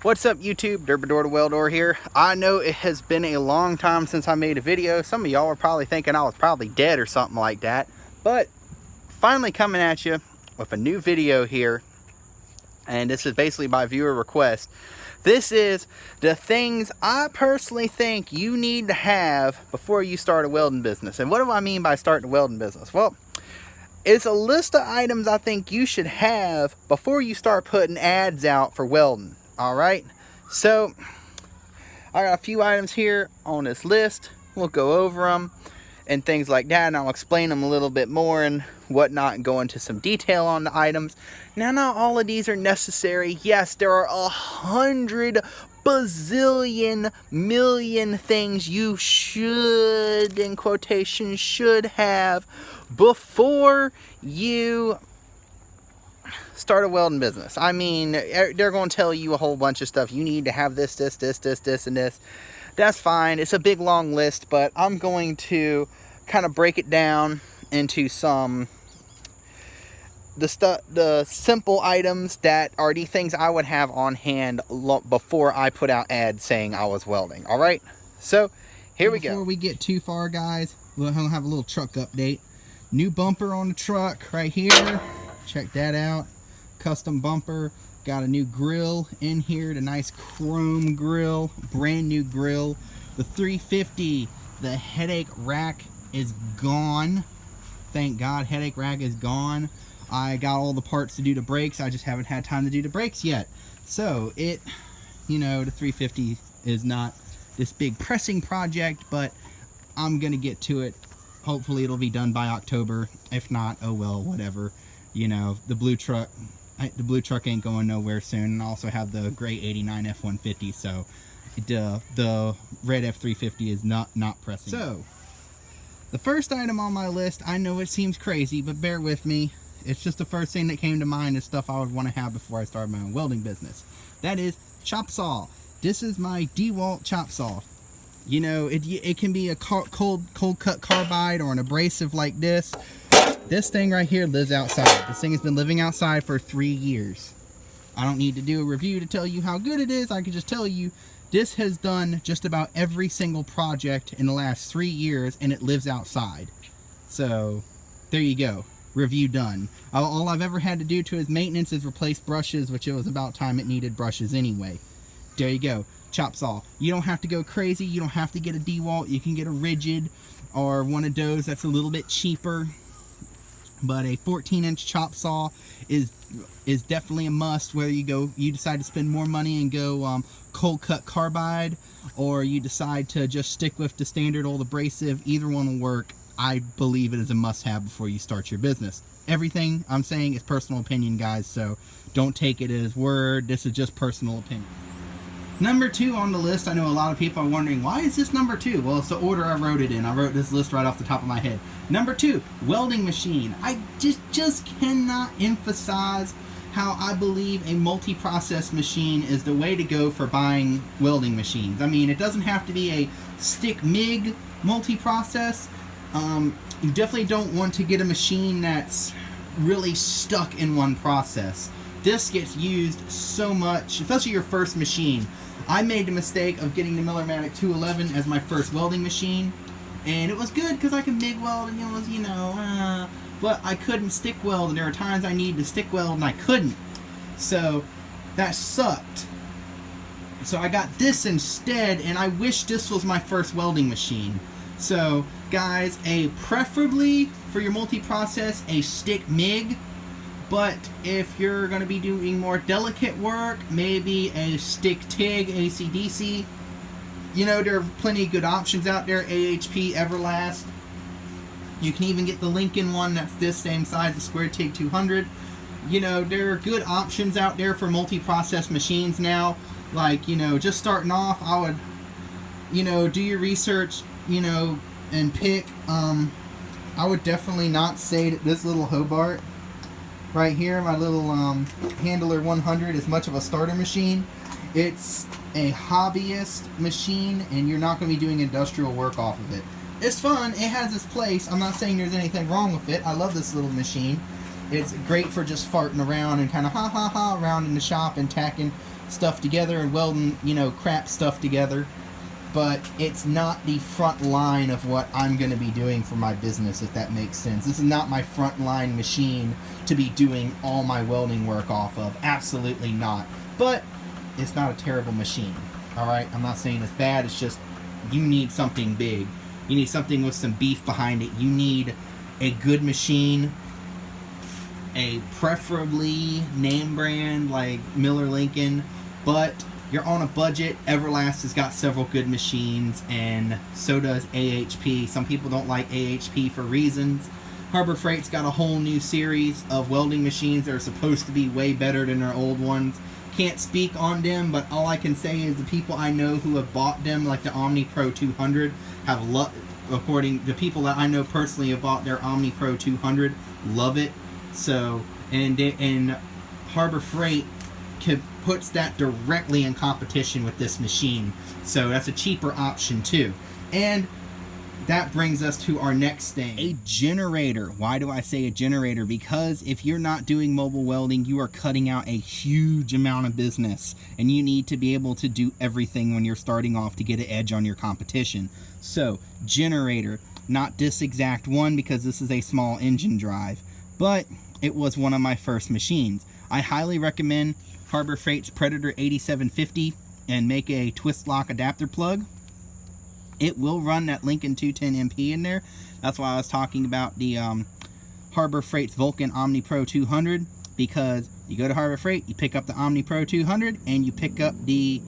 What's up YouTube, Derbador the Weldor here. I know it has been a long time since I made a video. Some of y'all are probably thinking I was probably dead or something like that. But finally coming at you with a new video here. And this is basically by viewer request. This is the things I personally think you need to have before you start a welding business. And what do I mean by starting a welding business? Well, it's a list of items I think you should have before you start putting ads out for welding. Alright, so I got a few items here on this list. We'll go over them and things like that, and I'll explain them a little bit more and whatnot and go into some detail on the items. Now, not all of these are necessary. Yes, there are 100 bazillion million things you should, in quotation, should have before you start a welding business. I mean, they're going to tell you a whole bunch of stuff. You need to have this, and this. That's fine. It's a big, long list, but I'm going to kind of break it down into some the simple items that are the things I would have on hand before I put out ads saying I was welding. All right. So here we go. Before we get too far, guys, we'll have a little truck update. New bumper on the truck right here. Check that out. Custom bumper. Got a new grill in here, the nice chrome grill, brand new grill. The 350, the headache rack is gone. Thank God, headache rack is gone. I got all the parts to do the brakes. I just haven't had time to do the brakes yet. So the 350 is not this big pressing project, but I'm gonna get to it. Hopefully it'll be done by October. If not, oh well, whatever. The blue truck. The blue truck ain't going nowhere soon, and I also have the gray 89 F-150, so the red F-350 is not pressing. So, the first item on my list, I know it seems crazy, but bear with me. It's just the first thing that came to mind is stuff I would want to have before I started my own welding business. That is chop saw. This is my DeWalt chop saw. It can be a cold cut carbide or an abrasive like this. This thing right here lives outside. This thing has been living outside for 3 years. I don't need to do a review to tell you how good it is. I can just tell you this has done just about every single project in the last 3 years, and it lives outside. So there you go. Review done. All I've ever had to do to its maintenance is replace brushes, which it was about time it needed brushes anyway. There you go. Chop saw. You don't have to go crazy. You don't have to get a DeWalt. You can get a rigid or one of those that's a little bit cheaper. But a 14-inch chop saw is definitely a must, whether you decide to spend more money and go cold cut carbide, or you decide to just stick with the standard old abrasive. Either one will work. I believe it is a must-have before you start your business. Everything I'm saying is personal opinion, guys, so don't take it as word. This is just personal opinion. Number 2 on the list, I know a lot of people are wondering, why is this number 2? Well, it's the order I wrote it in. I wrote this list right off the top of my head. Number 2, welding machine. I just cannot emphasize how I believe a multi-process machine is the way to go for buying welding machines. I mean, it doesn't have to be a stick MIG multi-process. You definitely don't want to get a machine that's really stuck in one process. This gets used so much, especially your first machine. I made the mistake of getting the Millermatic 211 as my first welding machine, and it was good because I could MIG weld, and it was, but I couldn't stick weld, and there were times I needed to stick weld and I couldn't. So that sucked. So I got this instead, and I wish this was my first welding machine. So guys, preferably for your multi-process, a stick MIG. But if you're going to be doing more delicate work, maybe a stick TIG, AC/DC. There are plenty of good options out there. AHP, Everlast. You can even get the Lincoln one that's this same size, the Square TIG 200. There are good options out there for multi-process machines now. Like, just starting off, I would, do your research, and pick. I would definitely not say that this little Hobart right here, my little Handler 100, is much of a starter machine. It's a hobbyist machine, and you're not going to be doing industrial work off of it. It's fun. It has its place. I'm not saying there's anything wrong with it. I love this little machine. It's great for just farting around and kind of ha around in the shop and tacking stuff together and welding, you know, crap stuff together. But it's not the front line of what I'm going to be doing for my business, if that makes sense. This is not my front line machine to be doing all my welding work off of. Absolutely not. But it's not a terrible machine. All right, I'm not saying it's bad. It's just you need something big. You need something with some beef behind it. You need a good machine, a preferably name brand like Miller Lincoln, but you're on a budget. Everlast has got several good machines, and so does AHP. Some people don't like AHP for reasons. Harbor Freight's got a whole new series of welding machines that are supposed to be way better than their old ones. Can't speak on them, but all I can say is the people I know who have bought them, like the Omni Pro 200, have according to the people that I know personally have bought their Omni Pro 200, love it. So, and Harbor Freight puts that directly in competition with this machine, so that's a cheaper option too. And that brings us to our next thing, a generator. Why do I say a generator? Because if you're not doing mobile welding, you are cutting out a huge amount of business, and you need to be able to do everything when you're starting off to get an edge on your competition. So generator, not this exact one because this is a small engine drive, but it was one of my first machines. I highly recommend Harbor Freight's Predator 8750 and make a twist lock adapter plug. It will run that Lincoln 210 MP in there. That's why I was talking about the Harbor Freight's Vulcan Omni Pro 200, because you go to Harbor Freight, you pick up the Omni Pro 200, and you pick up the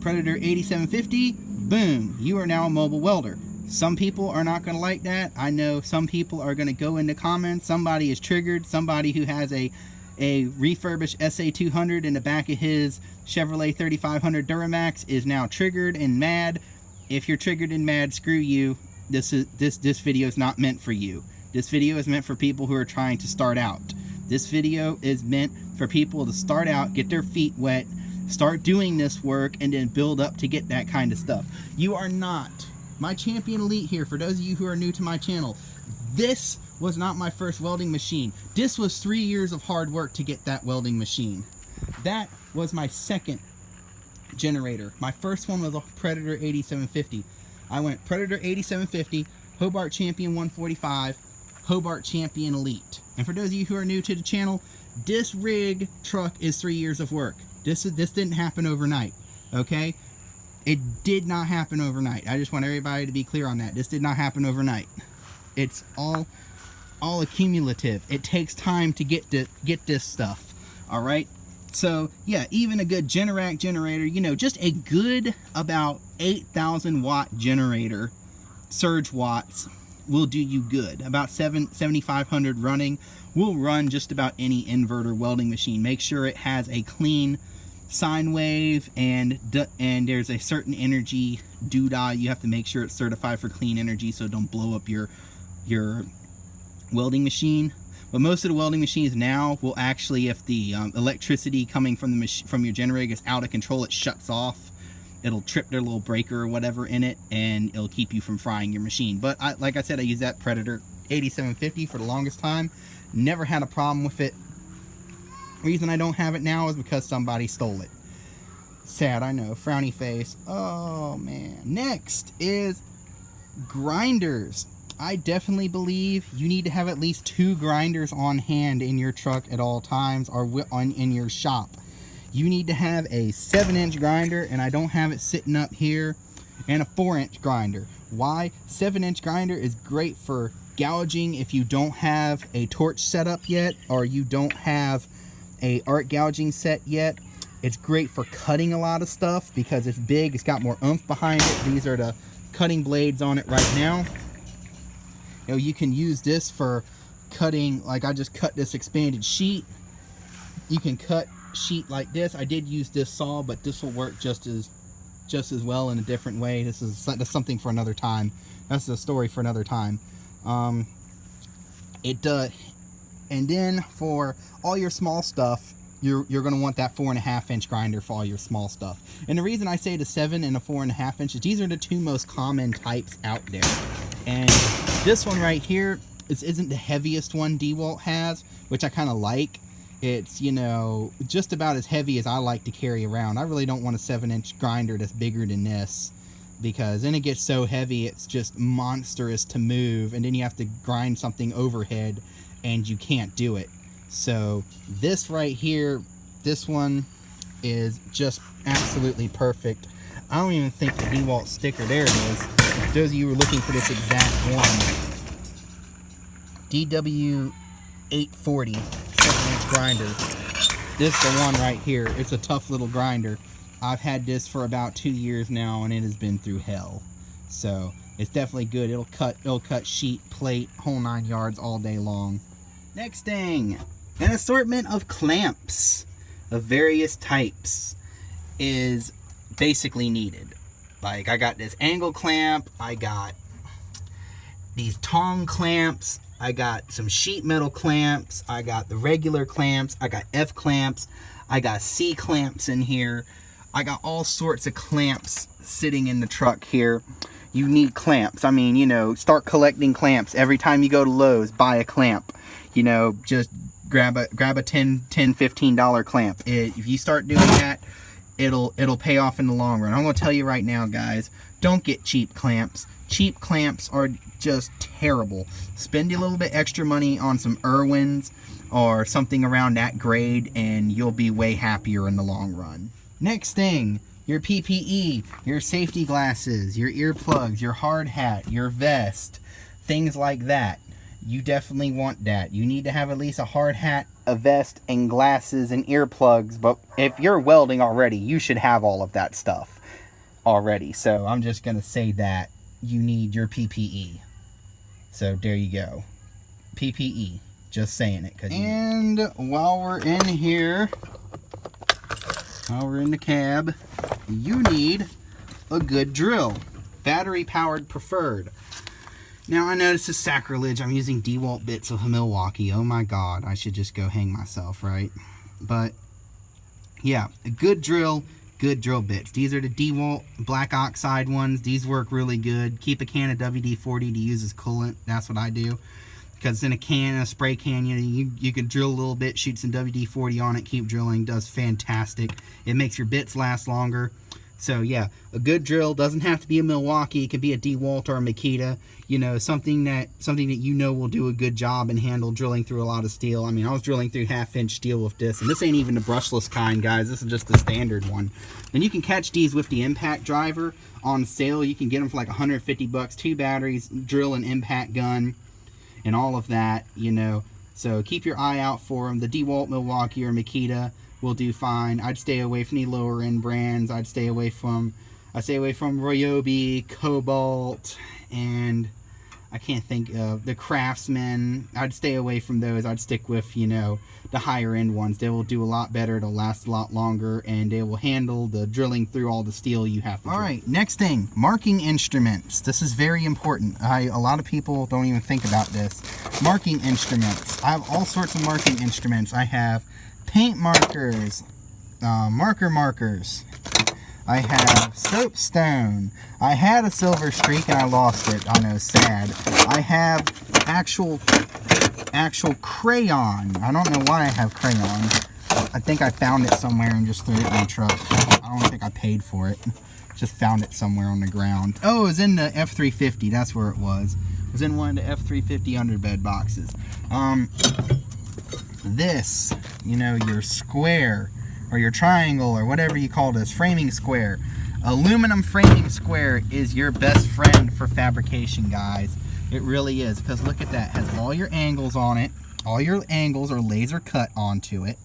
Predator 8750, boom, you are now a mobile welder. Some people are not going to like that. I know some people are going to go in the comments. Somebody is triggered. Somebody who has a refurbished SA200 in the back of his Chevrolet 3500 Duramax is now triggered and mad. If you're triggered and mad, screw you. This video is not meant for you. This video is meant for people who are trying to start out. This video is meant for people to start out, get their feet wet, start doing this work, and then build up to get that kind of stuff. You are not my Champion Elite here. For those of you who are new to my channel, this was not my first welding machine. This was 3 years of hard work to get that welding machine. That was my second generator. My first one was a Predator 8750. I went Predator 8750, Hobart Champion 145, Hobart Champion Elite. And for those of you who are new to the channel, this rig truck is 3 years of work. This didn't happen overnight, okay? It did not happen overnight. I just want everybody to be clear on that. This did not happen overnight. It's all accumulative. It takes time to get this stuff, all right? So yeah, even a good Generac generator, you know, just a good about 8,000 watt generator, surge watts, will do you good. About 7,500 running will run just about any inverter welding machine. Make sure it has a clean sine wave, and there's a certain energy doodah. You have to make sure it's certified for clean energy, so don't blow up your welding machine. But most of the welding machines now will actually, if the electricity coming from your generator is out of control, it shuts off. It'll trip their little breaker or whatever in it, and it'll keep you from frying your machine. But like I said, I used that Predator 8750 for the longest time. Never had a problem with it. Reason I don't have it now is because somebody stole it. Sad, I know. Frowny face. Oh, man. Next is grinders. I definitely believe you need to have at least 2 grinders on hand in your truck at all times, or in your shop. You need to have a 7-inch grinder, and I don't have it sitting up here, and a 4-inch grinder. Why? 7-inch grinder is great for gouging if you don't have a torch set up yet, or you don't have a arc gouging set yet. It's great for cutting a lot of stuff because it's big, it's got more oomph behind it. These are the cutting blades on it right now. You know, you can use this for cutting, like I just cut this expanded sheet. You can cut sheet like this. I did use this saw, but this will work just as well in a different way. That's something for another time. That's a story for another time. It does. And then for all your small stuff, you're going to want that 4.5-inch grinder for all your small stuff. And the reason I say the 7 and the 4.5 inches, these are the 2 most common types out there. And this one right here this isn't the heaviest one DeWalt has, which I kind of like. It's, you know, just about as heavy as I like to carry around. I really don't want a 7-inch grinder that's bigger than this, because then it gets so heavy it's just monstrous to move, and then you have to grind something overhead and you can't do it. So this right here, this one is just absolutely perfect. I don't even think the DeWalt sticker, there it is. For those of you who are looking for this exact one, DW840 7-inch grinder. This is the one right here. It's a tough little grinder. I've had this for about 2 years now, and it has been through hell. So it's definitely good. It'll cut sheet, plate, whole 9 yards all day long. Next thing, an assortment of clamps of various types is basically needed. Like, I got this angle clamp, I got these tong clamps, I got some sheet metal clamps, I got the regular clamps, I got F clamps, I got C clamps in here. I got all sorts of clamps sitting in the truck here. You need clamps. I mean, you know, start collecting clamps. Every time you go to Lowe's, buy a clamp. You know, just grab a $10, $15 clamp. If you start doing that, it'll pay off in the long run. I'm going to tell you right now, guys, don't get cheap clamps. Cheap clamps are just terrible. Spend a little bit extra money on some Irwins or something around that grade, and you'll be way happier in the long run. Next thing, your PPE, your safety glasses, your earplugs, your hard hat, your vest, things like that. You definitely want that. You need to have at least a hard hat, a vest, and glasses and earplugs. But if you're welding already, you should have all of that stuff already. So I'm just going to say that you need your PPE. So there you go. PPE. Just saying it. And while we're in here, while we're in the cab, you need a good drill. Battery powered preferred. Now, I know this is sacrilege. I'm using DeWalt bits of Milwaukee. Oh my God, I should just go hang myself, right? But yeah, a good drill bits. These are the DeWalt black oxide ones. These work really good. Keep a can of WD-40 to use as coolant. That's what I do. Because in a spray can, you can drill a little bit, shoot some WD-40 on it, keep drilling. Does fantastic. It makes your bits last longer. So yeah, a good drill doesn't have to be a Milwaukee. It could be a DeWalt or a Makita. You know, something that you know will do a good job and handle drilling through a lot of steel. I mean, I was drilling through 1/2-inch steel with this, and this ain't even the brushless kind, guys. This is just the standard one. And you can catch these with the impact driver on sale. You can get them for like 150 bucks. 2 batteries, drill, and impact gun, and all of that. You know, so keep your eye out for them. The DeWalt, Milwaukee, or Makita will do fine. I'd stay away from the lower end brands. I'd stay away from Ryobi, Cobalt, and I can't think of the Craftsman. I'd stay away from those. I'd stick with, you know, the higher end ones. They will do a lot better. They'll last a lot longer, and they will handle the drilling through all the steel you have to drill. All right, next thing, marking instruments. This is very important. A lot of people don't even think about this. Marking instruments. I have all sorts of marking instruments. I have paint markers, markers. I have soapstone. I had a silver streak and I lost it. I know, sad. I have actual crayon. I don't know why I have crayon. I think I found it somewhere and just threw it in the truck. I don't think I paid for it. Just found it somewhere on the ground. Oh, it was in the F350. That's where it was. It was in one of the F350 underbed boxes. This, you know, your square or your triangle or whatever you call this, framing square. Aluminum framing square is your best friend for fabrication, guys. It really is, because look at that. It has all your angles on it. All your angles are laser cut onto it.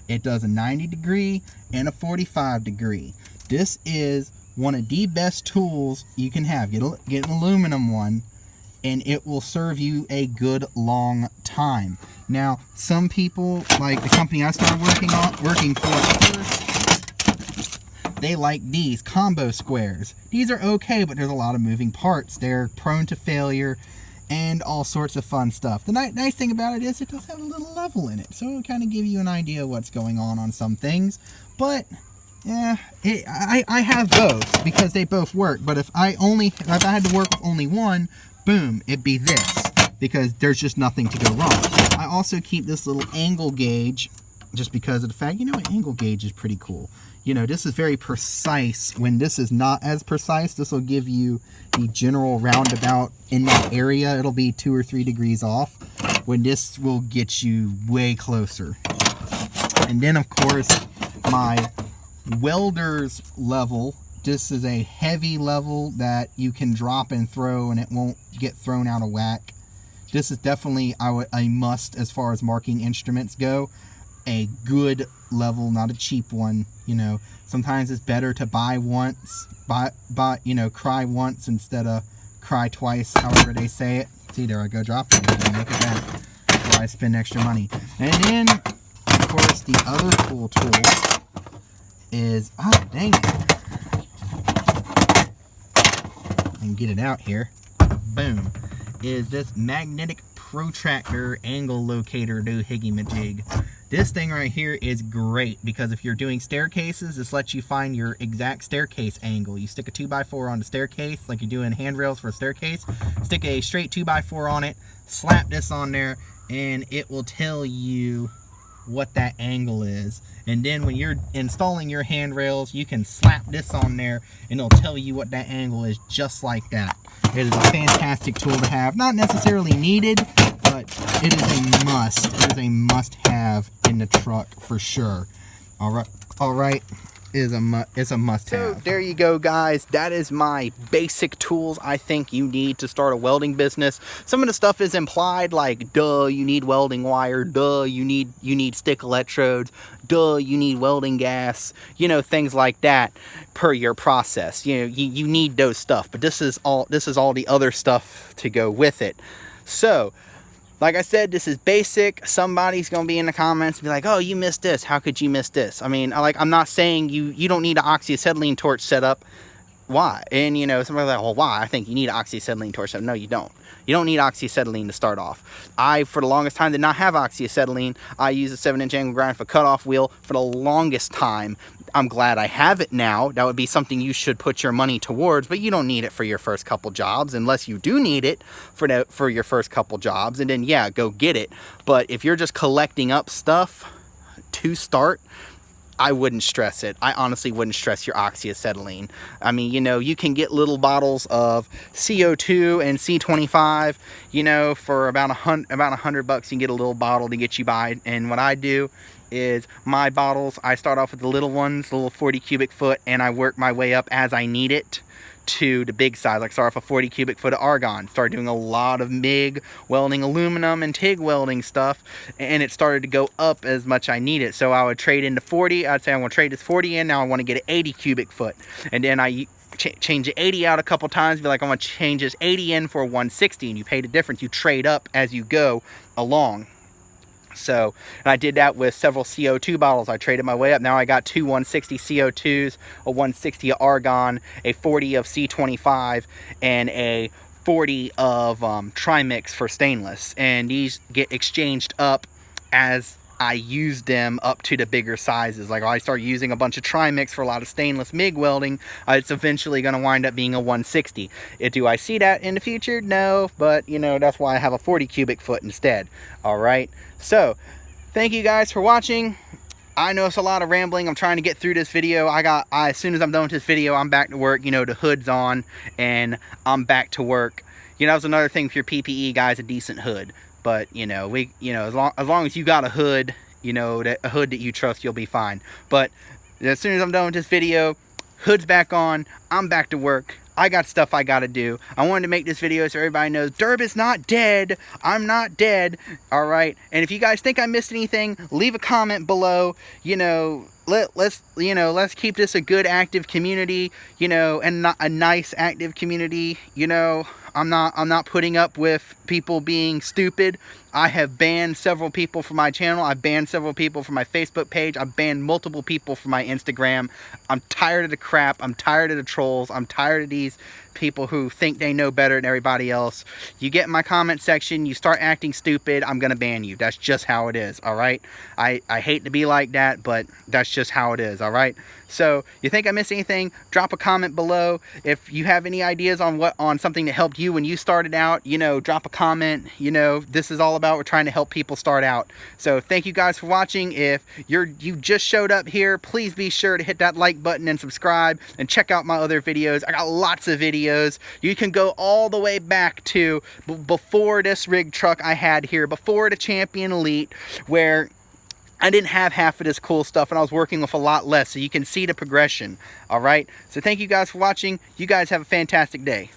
It does a 90 degree and a 45 degree. This is one of the best tools you can have. Get an aluminum one, and it will serve you a good long time. Now, some people, like the company I started working for first, they like these combo squares. These are okay, but there's a lot of moving parts. They're prone to failure and all sorts of fun stuff. The nice thing about it is it does have a little level in it, so it'll kind of give you an idea of what's going on some things. But yeah, I have both because they both work. But if I had to work with only one, boom, it'd be this. because there's just nothing to go wrong. I also keep this little angle gauge just because of the fact, you know, an angle gauge is pretty cool. You know, this is very precise. When this is not as precise, this will give you the general roundabout in that area. It'll be 2 or 3 degrees off, when this will get you way closer. And then, of course, my welder's level. This is a heavy level that you can drop and throw and it won't get thrown out of whack. This is definitely a must as far as marking instruments go. A good level, not a cheap one. You know, sometimes it's better to buy once, you know, cry once instead of cry twice, however they say it. See, there I go, dropping it again. Look at that. That's why I spend extra money. And then, of course, the other cool tool is, oh, dang it. And get it out here. Boom. Is this magnetic protractor angle locator doohickey-majig. This thing right here is great because if you're doing staircases, this lets you find your exact staircase angle. You stick a 2x4 on the staircase like you do in handrails for a staircase. Stick a straight 2x4 on it, slap this on there, and it will tell you what that angle is. And then when you're installing your handrails, you can slap this on there and it'll tell you what that angle is, just like that. It is a fantastic tool to have. Not necessarily needed, but it is a must. It is a must-have in the truck for sure. All right. It's a must-have. So there you go, guys. That is my basic tools I think you need to start a welding business. Some of the stuff is implied, like duh, you need welding wire, duh, you need stick electrodes, duh, you need welding gas, you know, things like that per your process. You know, you need those stuff, but this is all the other stuff to go with it. So like I said, this is basic. Somebody's going to be in the comments and be like, oh, you missed this. How could you miss this? I mean, I'm not saying you don't need an oxyacetylene torch setup. Why? And, you know, somebody's like, well, why? I think you need an oxyacetylene torch setup. No, you don't. You don't need oxyacetylene to start off. I, for the longest time, did not have oxyacetylene. I used a 7-inch angle grind for cutoff wheel for the longest time. I'm glad I have it now. That would be something you should put your money towards, but you don't need it for your first couple jobs unless you do need it for your first couple jobs, and then yeah, go get it. But if you're just collecting up stuff to start, I wouldn't stress it. I honestly wouldn't stress your oxyacetylene. I mean, you know, you can get little bottles of CO2 and C25, you know, for about $100 bucks. You can get a little bottle to get you by. And what I do is my bottles, I start off with the little ones, the little 40 cubic foot, and I work my way up as I need it to the big size. Like start off a 40 cubic foot of argon, start doing a lot of MIG welding, aluminum and TIG welding stuff, and it started to go up as much I need it. So I would trade into 40. I'd say I want to trade this 40 in. Now I want to get an 80 cubic foot, and then I change the 80 out a couple times, be like, I want to change this 80 in for 160, and you pay the difference. You trade up as you go along. So, and I did that with several CO2 bottles. I traded my way up. Now I got 2 160 CO2s, a 160 of argon, a 40 of C25, and a 40 of trimix for stainless. And these get exchanged up as I use them up to the bigger sizes. Like I start using a bunch of trimix for a lot of stainless MIG welding, it's eventually going to wind up being a 160. Do I see that in the future? No, but you know, that's why I have a 40 cubic foot instead. All right, so thank you guys for watching. I know it's a lot of rambling. I'm trying to get through this video. As soon as I'm done with this video, I'm back to work. You know, the hood's on and I'm back to work. You know, that was another thing for your PPE, guys, a decent hood. But, you know, as long as you got a hood, you know, a hood that you trust, you'll be fine. But as soon as I'm done with this video, hood's back on, I'm back to work. I got stuff I gotta do. I wanted to make this video so everybody knows Derb is not dead. I'm not dead. All right. And if you guys think I missed anything, leave a comment below. You know, let's keep this a good active community, you know, and not a nice active community. You know, I'm not putting up with people being stupid. I have banned several people from my channel. I've banned several people from my Facebook page. I've banned multiple people from my Instagram. I'm tired of the crap. I'm tired of the trolls. I'm tired of these people who think they know better than everybody else. You get in my comment section, you start acting stupid, I'm gonna ban you. That's just how it is. All right, I hate to be like that, but that's just how it is. All right, so you think I missed anything, drop a comment below. If you have any ideas on something that helped you you when you started out, you know, drop a comment. You know, this is all about, we're trying to help people start out. So thank you guys for watching. If you just showed up here, please be sure to hit that like button and subscribe and check out my other videos. I got lots of videos. You can go all the way back to before this rig truck I had here, before the Champion Elite, where I didn't have half of this cool stuff and I was working with a lot less, so you can see the progression. All right, so thank you guys for watching. You guys have a fantastic day.